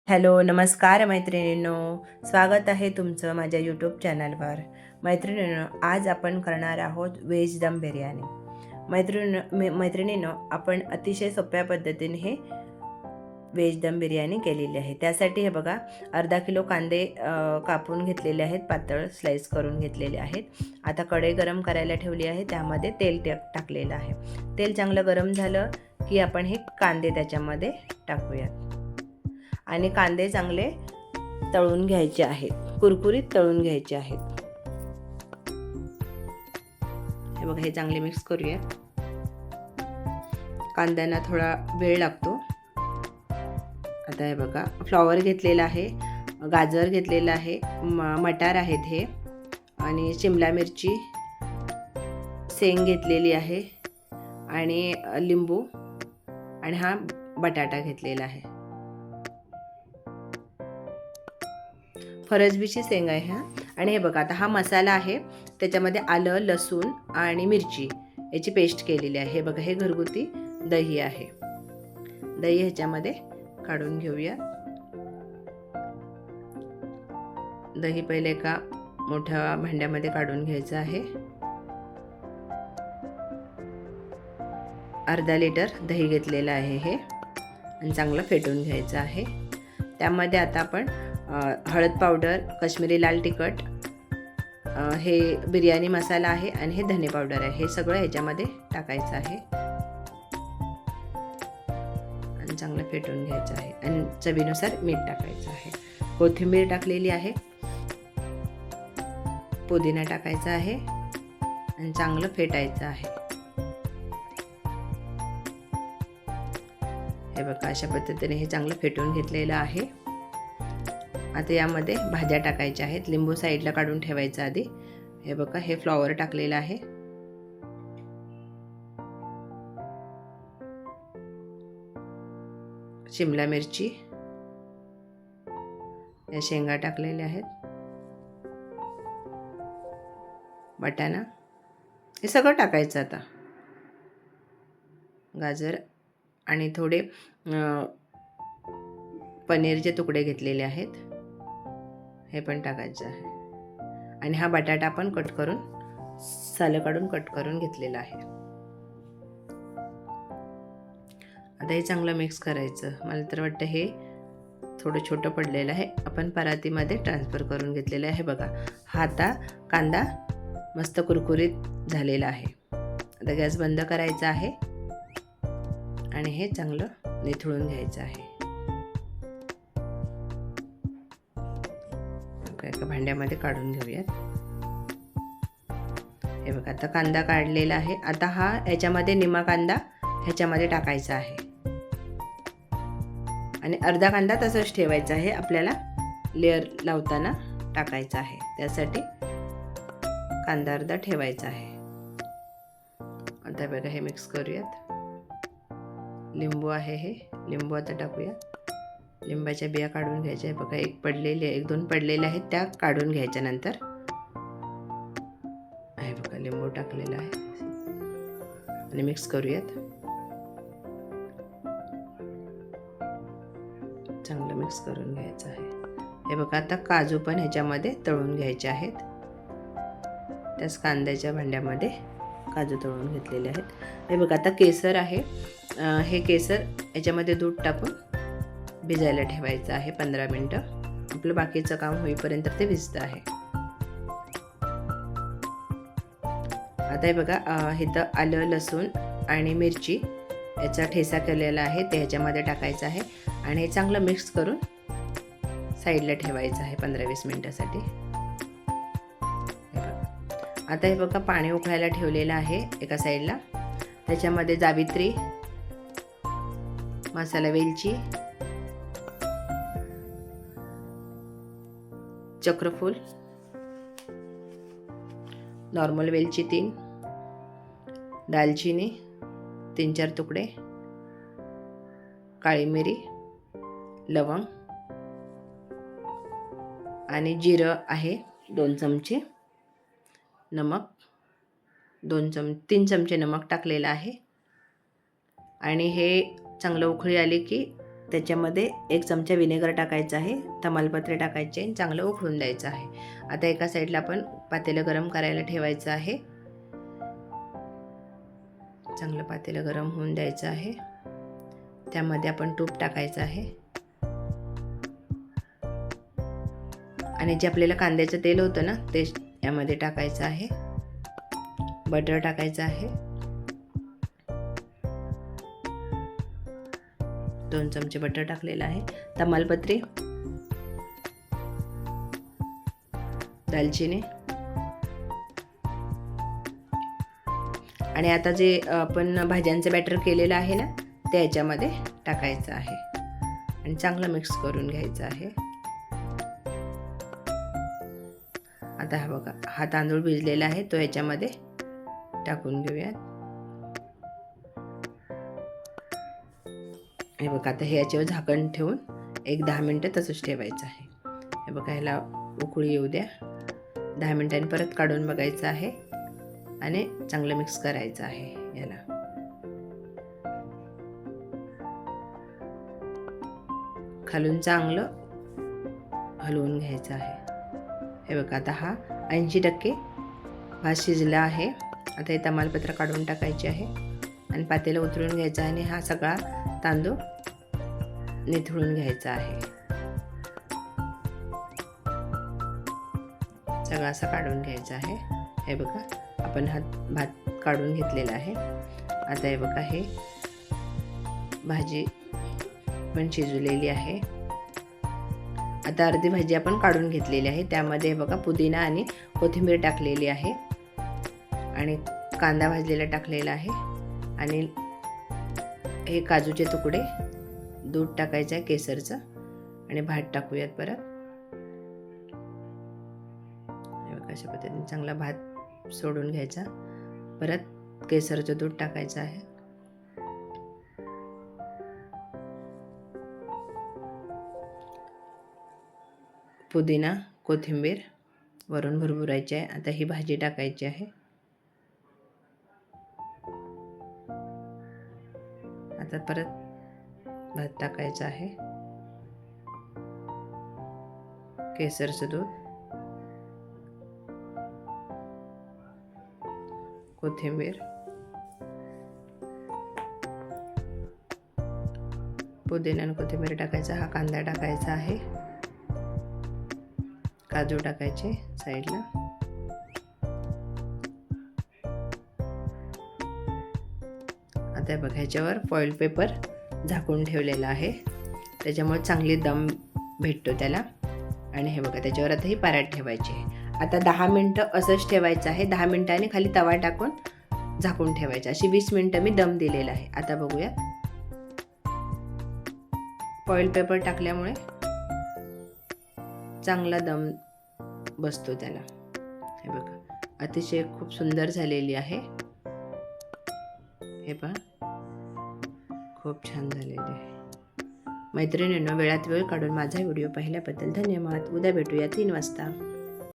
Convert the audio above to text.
Hello, नमस्कार मैत्रिणींनो. स्वागत आहे तुमचं माझ्या यूट्यूब चॅनलवर. मैत्रिणींनो, आज आपण करणार आहोत व्हेज दम बिर्याणी. मैत्रिणींनो, आपण अतिशय सोप्या पद्धतीने हे व्हेज दम बिर्याणी केलेली आहे. त्यासाठी हे बघा, अर्धा किलो कांदे कापून घेतलेले आहेत, पातळ स्लाईस करून घेतलेले आहेत. आता कढई गरम करायला ठेवली आहे, त्यामध्ये तेल टाकलेलं आहे. तेल चांगलं गरम झालं की आपण हे कांदे त्याच्यामध्ये टाकूयात आणि कांदे चांगले तळून घ्यायचे आहेत, कुरकुरीत तळून घ्यायचे आहेत. हे बघा, हे चांगले मिक्स करूयात. कांद्यांना थोडा वेळ लागतो. आता हे बघा, फ्लॉवर घेतलेला आहे, गाजर घेतलेला आहे, मटार आहेत हे, आणि शिमला मिरची, शेंग घेतलेली आहे, आणि लिंबू, आणि हा बटाटा घेतलेला आहे. फरसबीची शेंग आहे हा. आणि हे बघा, आता हा मसाला आहे, त्याच्यामध्ये आलं, लसूण आणि मिरची याची पेस्ट केलेली आहे. हे बघा, हे घरगुती दही आहे. दही ह्याच्यामध्ये काढून घेऊया. दही पहिले एका मोठ्या भांड्यामध्ये काढून घ्यायचं आहे. अर्धा लिटर दही घेतलेलं आहे हे, आणि चांगलं फेटून घ्यायचं आहे. त्यामध्ये आता आपण हळद पावडर, काश्मीरी लाल तिखट, हे बिर्याणी मसाला आहे, आणि हे धने पावडर आहे. हे सगळं ह्याच्यामध्ये टाकायचं आहे आणि चांगलं फेटून घ्यायचं आहे. आणि चवीनुसार मीठ टाकायचं आहे. कोथिंबीर टाकलेली आहे, पुदिना टाकायचा आहे, आणि चांगलं फेटायचं आहे. हे बघा, अशा पद्धतीने हे चांगलं फेटून घेतलेलं आहे. आता यामध्ये भाज्या टाकायच्या आहेत. लिंबू साईडला काढून ठेवायचं आधी. हे बघा, हे फ्लॉवर टाकलेलं आहे, शिमला मिरची, या शेंगा टाकलेल्या आहेत, वाटाणा, हे सगळं टाकायचं. आता गाजर आणि थोडे पनीरचे तुकडे घेतलेले आहेत, हे पण टाकायचं आहे. आणि हा बटाटा पण कट करून, सालं काढून कट करून घेतलेला आहे. आता हे चांगलं मिक्स करायचं. मला तर वाटतं हे थोडं छोटं पडलेलं आहे. आपण परातीमध्ये ट्रान्सफर करून घेतलेलं आहे. बघा, हा आता कांदा मस्त कुरकुरीत झालेला आहे. आता गॅस बंद करायचा आहे आणि हे चांगलं निथळून घ्यायचं आहे. एका भांड्यामध्ये काढून घेऊयात. हे बघा, आता कांदा काढलेला आहे. आता हा ह्याच्यामध्ये निम्मा कांदा ह्याच्यामध्ये टाकायचा आहे, आणि अर्धा कांदा तसंच ठेवायचा आहे. आपल्याला लेअर लावताना टाकायचा आहे, त्यासाठी कांदा अर्धा ठेवायचा आहे. आता बघा, हे मिक्स करूयात. लिंबू आहे, हे लिंबू आता टाकूया. लिंबाच्या बिया काढून घ्यायच्या आहे. बघा, एक दोन पडलेले आहेत, त्या काढून घ्यायच्या. नंतर आहे बघा, लिंबू टाकलेला आहे, आणि मिक्स करूयात. चांगलं मिक्स करून घ्यायचं आहे. हे बघा, आता काजू पण ह्याच्यामध्ये तळून घ्यायचे आहेत. त्याच कांद्याच्या भांड्यामध्ये काजू तळून घेतलेले आहेत. हे बघा, आता केसर आहे. हे केसर याच्यामध्ये दूध टाकून भिजायला ठेवायचं आहे 15 मिनटं. आपलं बाकीचं काम होईपर्यंत ते भिजतं आहे. आता हे बघा, इथं आलं, लसूण आणि मिरची याचा ठेचा केलेला आहे, ते ह्याच्यामध्ये टाकायचं आहे, आणि हे चांगलं मिक्स करून साईडला ठेवायचं आहे 15-20 मिनटासाठी. आता हे बघा, पाणी उकळायला ठेवलेलं आहे एका साईडला. त्याच्यामध्ये जावित्री, मसाला वेलची, चक्रफूल, नॉर्मल वेलची 3, दालचिनी 3-4 तुकडे, काळी मिरी, लवंग, आणि जिरं आहे 2 चमचे, नमक 3 चमचे नमक टाकलेलं आहे. आणि हे चांगलं उकळी आली की त्याच्यामध्ये 1 चमचा विनेगर टाकायचा आहे, तमालपत्रे टाकायचे आणि चांगलं उकळून द्यायचं आहे. आता एका साईडला आपण पातेलं गरम करायला ठेवायचं आहे. चांगलं पातेलं गरम होऊन द्यायचं आहे. त्यामध्ये आपण तूप टाकायचं आहे आणि जे आपल्याला कांद्याचं तेल होतं ना ते यामध्ये टाकायचं आहे. बटर टाकायचं आहे. 2 चमचे बटर टाकलेलं आहे. तमालपत्री, दालचिनी आणि आता जे आपण भाज्यांचं बॅटर केलेलं आहे ना ते याच्यामध्ये टाकायचं आहे आणि चांगलं मिक्स करून घ्यायचं आहे. आता हा बघा, हा तांदूळ भिजलेला आहे तो याच्यामध्ये टाकून घेऊयात. हे बघा, आता हे याच्यावर झाकण ठेवून 10 मिनटं तसंच ठेवायचं आहे. हे बघा, ह्याला उकळी येऊ द्या. 10 मिनिटांनी परत काढून बघायचं आहे आणि चांगलं मिक्स करायचं आहे. याला खालून चांगलं हलवून घ्यायचं आहे. हे बघा, आता हा 80% भात शिजला आहे. आता हे तमालपत्र काढून टाकायचे आहे आणि पातेलं उतरून घ्यायचं आहे आणि हा सगळा तांदूळ निथळून घ्यायचा आहे. सगळा असा काढून घ्यायचा आहे. हे बघा, आपण हा भात काढून घेतलेला आहे. आता हे बघा, हे भाजी पण शिजलेली आहे. आता अर्धी भाजी आपण काढून घेतलेली आहे. त्यामध्ये हे बघा पुदिना आणि कोथिंबीर टाकलेली आहे आणि कांदा भाजलेला टाकलेला आहे आणि हे काजूचे तुकडे, दूध टाकायचं आहे केसरचं आणि भात टाकूयात परत. हे बघा, अशा पद्धतीने चांगला भात सोडून घ्यायचा. परत केसरचं दूध टाकायचं आहे. पुदिना, कोथिंबीर वरून भरभरायची आहे. आता ही भाजी टाकायची आहे. आता परत भात टाकायचा आहे. केसरचं दूध, कोथिंबीर, पुदिना आणि कोथिंबीर टाकायचा. हा कांदा टाकायचा आहे. काजू टाकायचे साईडला. आता बघा, ह्याच्यावर फॉइल पेपर झाकून ठेवलेला आहे. त्याच्यामुळे चांगली दम भेटतो त्याला. आणि हे बघा, त्याच्यावर आता ही परात ठेवायची आहे. आता 10 मिनटं असंच ठेवायचं आहे. 10 मिनटांनी खाली तवा टाकून झाकून ठेवायचं. अशी 20 मिनटं मी दम दिलेला आहे. आता बघूया, फॉइल पेपर टाकल्यामुळे चांगला दम बसतो त्याला. हे बघा, अतिशय खूप सुंदर झालेली आहे. हे पहा, खूप छान झालेली आहे. मैत्रिणींनो, वेळात वेळ काढून माझा व्हिडिओ पाहिल्याबद्दल धन्यवाद. उद्या भेटूया 3 वाजता.